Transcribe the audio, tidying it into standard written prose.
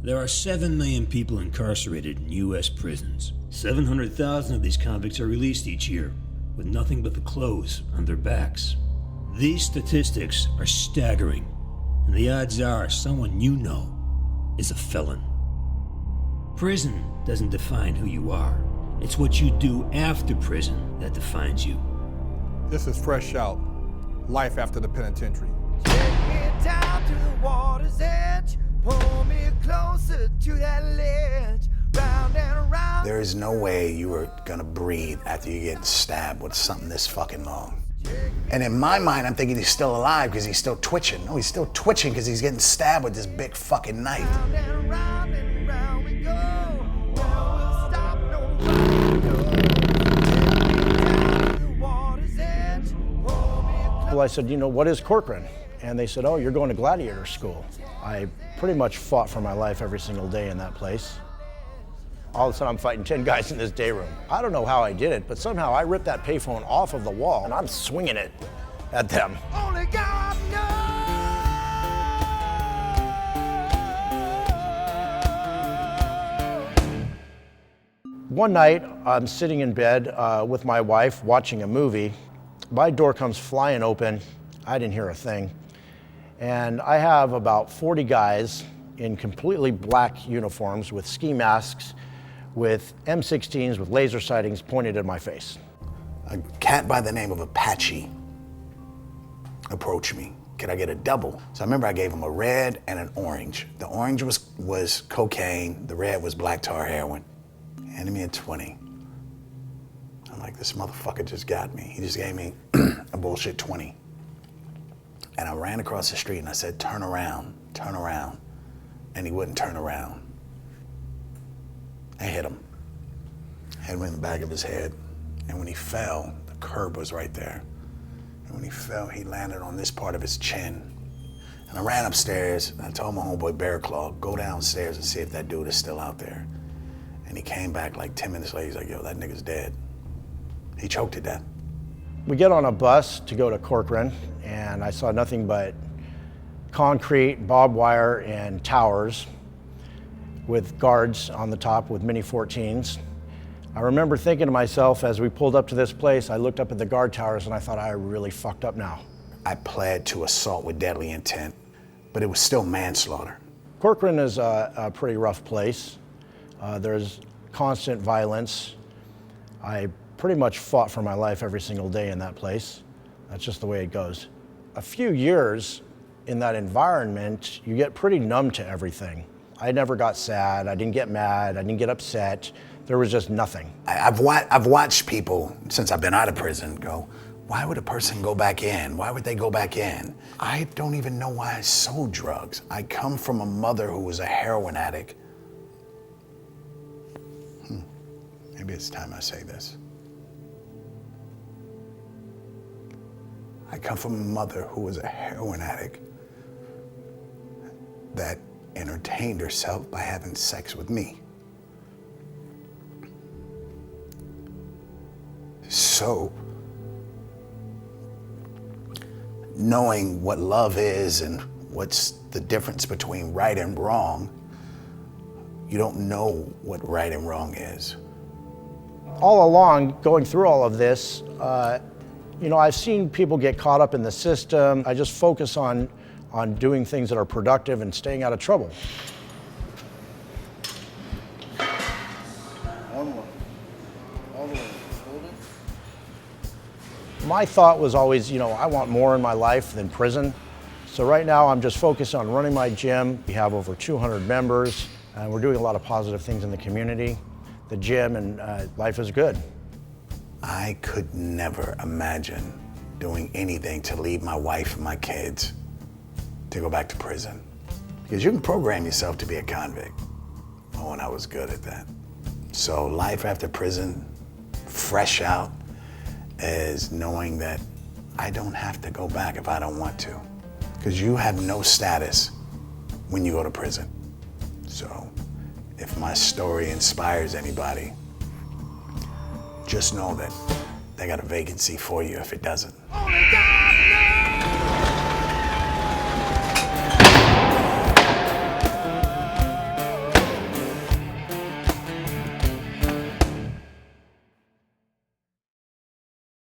There are 7 million people incarcerated in U.S. prisons. 700,000 of these convicts are released each year, with nothing but the clothes on their backs. These statistics are staggering, and the odds are someone you know is a felon. Prison doesn't define who you are. It's what you do after prison that defines you. This is Fresh Out, Life After the Penitentiary. Take me down to the water's edge, pull me closer to that ledge, round and around. There is no way you were gonna breathe after you get stabbed with something this fucking long. And in my mind, I'm thinking he's still alive because he's still twitching. No, he's still twitching because he's getting stabbed with this big fucking knife. Round and round and round we go. Where we'll stop, nobody knows. Take me down to the water's edge, pull me closer. Well, I said, what is Corcoran? And they said, oh, you're going to gladiator school. I pretty much fought for my life every single day in that place. All of a sudden, I'm fighting 10 guys in this day room. I don't know how I did it, but somehow I ripped that payphone off of the wall and I'm swinging it at them. Only God knows. One night, I'm sitting in bed with my wife watching a movie. My door comes flying open. I didn't hear a thing. And I have about 40 guys in completely black uniforms with ski masks, with M16s with laser sightings pointed at my face. A cat by the name of Apache approached me. Could I get a double? So I remember I gave him a red and an orange. The orange was cocaine, the red was black tar heroin. Handed me a 20. I'm like, this motherfucker just got me. He just gave me a bullshit 20. And I ran across the street and I said, turn around. And he wouldn't turn around. I hit him in the back of his head. And when he fell, the curb was right there. And when he fell, he landed on this part of his chin. And I ran upstairs and I told my homeboy Bear Claw, go downstairs and see if that dude is still out there. And he came back like 10 minutes later, he's like, yo, that nigga's dead. He choked to death. We get on a bus to go to Corcoran, and I saw nothing but concrete, barbed wire, and towers with guards on the top with mini 14s. I remember thinking to myself, as we pulled up to this place, I looked up at the guard towers and I thought, I really fucked up now. I pled to assault with deadly intent, but it was still manslaughter. Corcoran is a pretty rough place. There's constant violence. I pretty much fought for my life every single day in that place. That's just the way it goes. A few years in that environment, you get pretty numb to everything. I never got sad, I didn't get mad, I didn't get upset. There was just nothing. I've watched people, since I've been out of prison, go, why would a person go back in? Why would they go back in? I don't even know why I sold drugs. I come from a mother who was a heroin addict. Maybe it's time I say this. I come from a mother who was a heroin addict that entertained herself by having sex with me. So, knowing what love is and what's the difference between right and wrong, you don't know what right and wrong is. All along, going through all of this, I've seen people get caught up in the system. I just focus on doing things that are productive and staying out of trouble. One more. All the way. Hold it. My thought was always, I want more in my life than prison. So right now I'm just focused on running my gym. We have over 200 members, and we're doing a lot of positive things in the community. The gym and life is good. I could never imagine doing anything to leave my wife and my kids to go back to prison. Because you can program yourself to be a convict. Oh, and I was good at that. So life after prison, fresh out, is knowing that I don't have to go back if I don't want to. Because you have no status when you go to prison. So if my story inspires anybody, just know that they got a vacancy for you if it doesn't. Only God